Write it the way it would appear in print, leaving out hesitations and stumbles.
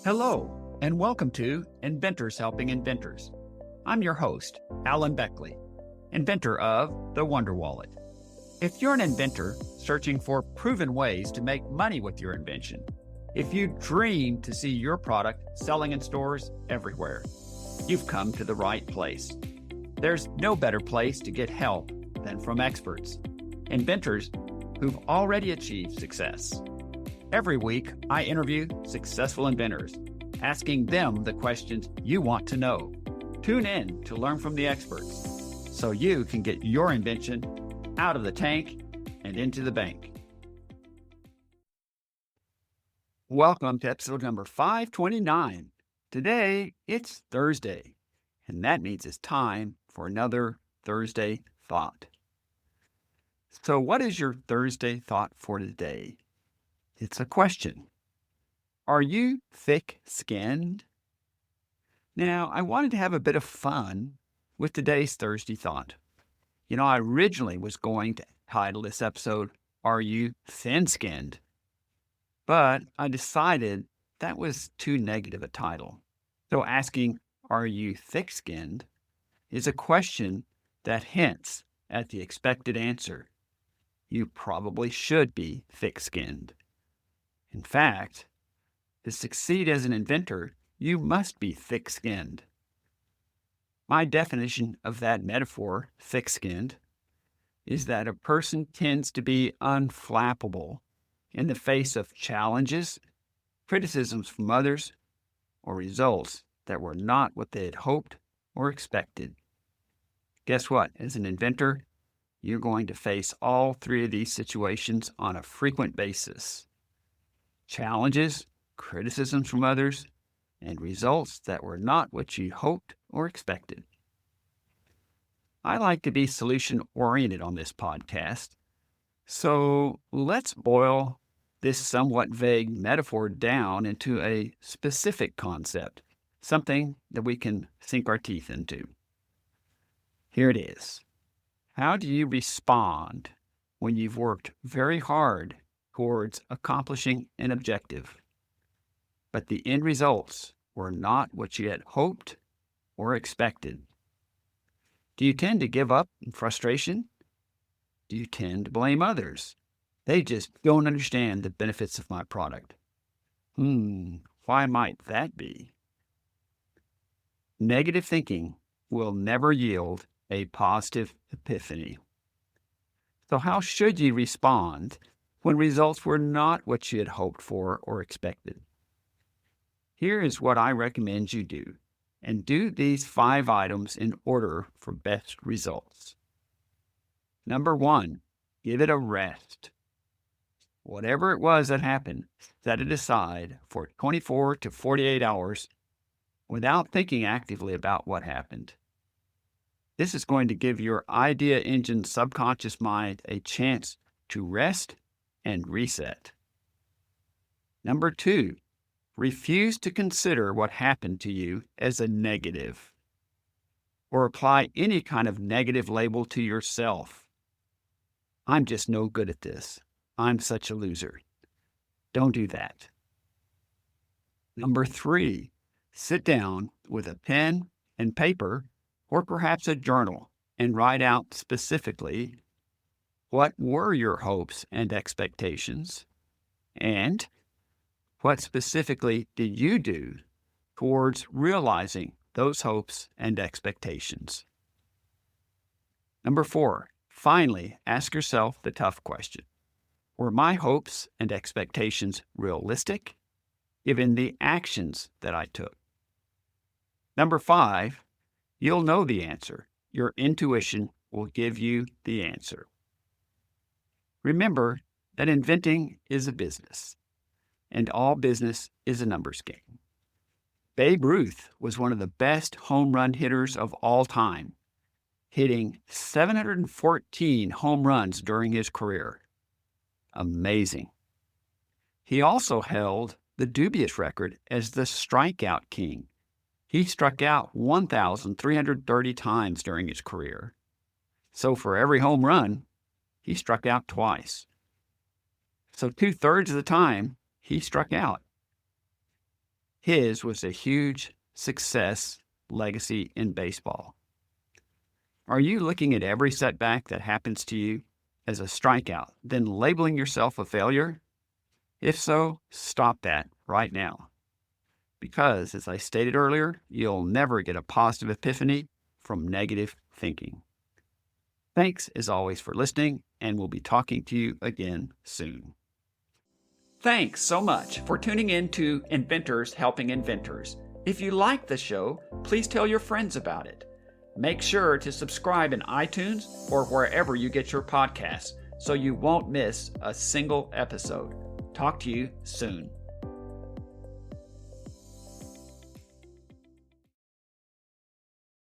Hello, and welcome to Inventors Helping Inventors. I'm your host, Alan Beckley, inventor of the Wonder Wallet. If you're an inventor searching for proven ways to make money with your invention, if you dream to see your product selling in stores everywhere, you've come to the right place. There's no better place to get help than from experts, inventors who've already achieved success. Every week, I interview successful inventors, asking them the questions you want to know. Tune in to learn from the experts so you can get your invention out of the tank and into the bank. Welcome to episode number 529. Today, it's Thursday, and that means it's time for another Thursday thought. So what is your Thursday thought for today? It's a question. Are you thick-skinned? Now, I wanted to have a bit of fun with today's Thursday thought. I originally was going to title this episode, Are You Thin-Skinned? But I decided that was too negative a title. So asking, Are you thick-skinned? Is a question that hints at the expected answer. You probably should be thick-skinned. In fact, to succeed as an inventor, you must be thick-skinned. My definition of that metaphor, thick-skinned, is that a person tends to be unflappable in the face of challenges, criticisms from others, or results that were not what they had hoped or expected. Guess what? As an inventor, you're going to face all three of these situations on a frequent basis. Challenges, criticisms from others, and results that were not what you hoped or expected. I like to be solution-oriented on this podcast, so let's boil this somewhat vague metaphor down into a specific concept, something that we can sink our teeth into. Here it is. How do you respond when you've worked very hard towards accomplishing an objective, but the end results were not what you had hoped or expected? Do you tend to give up in frustration? Do you tend to blame others? They just don't understand the benefits of my product. Why might that be? Negative thinking will never yield a positive epiphany. So how should you respond when results were not what you had hoped for or expected? Here is what I recommend you do, and do these 5 items in order for best results. Number 1, give it a rest. Whatever it was that happened, set it aside for 24 to 48 hours without thinking actively about what happened. This is going to give your idea engine subconscious mind a chance to rest and reset. Number 2, refuse to consider what happened to you as a negative, or apply any kind of negative label to yourself. I'm just no good at this. I'm such a loser. Don't do that. Number 3, sit down with a pen and paper, or perhaps a journal, and write out specifically what were your hopes and expectations, and what specifically did you do towards realizing those hopes and expectations? Number 4, finally, ask yourself the tough question. Were my hopes and expectations realistic, given the actions that I took? Number 5, you'll know the answer. Your intuition will give you the answer. Remember that inventing is a business, and all business is a numbers game. Babe Ruth was one of the best home run hitters of all time, hitting 714 home runs during his career. Amazing. He also held the dubious record as the strikeout king. He struck out 1,330 times during his career. So for every home run, he struck out twice. So 2/3 of the time, he struck out. His was a huge success legacy in baseball. Are you looking at every setback that happens to you as a strikeout, then labeling yourself a failure? If so, stop that right now. Because, as I stated earlier, you'll never get a positive epiphany from negative thinking. Thanks, as always, for listening, and we'll be talking to you again soon. Thanks so much for tuning in to Inventors Helping Inventors. If you like the show, please tell your friends about it. Make sure to subscribe in iTunes or wherever you get your podcasts so you won't miss a single episode. Talk to you soon.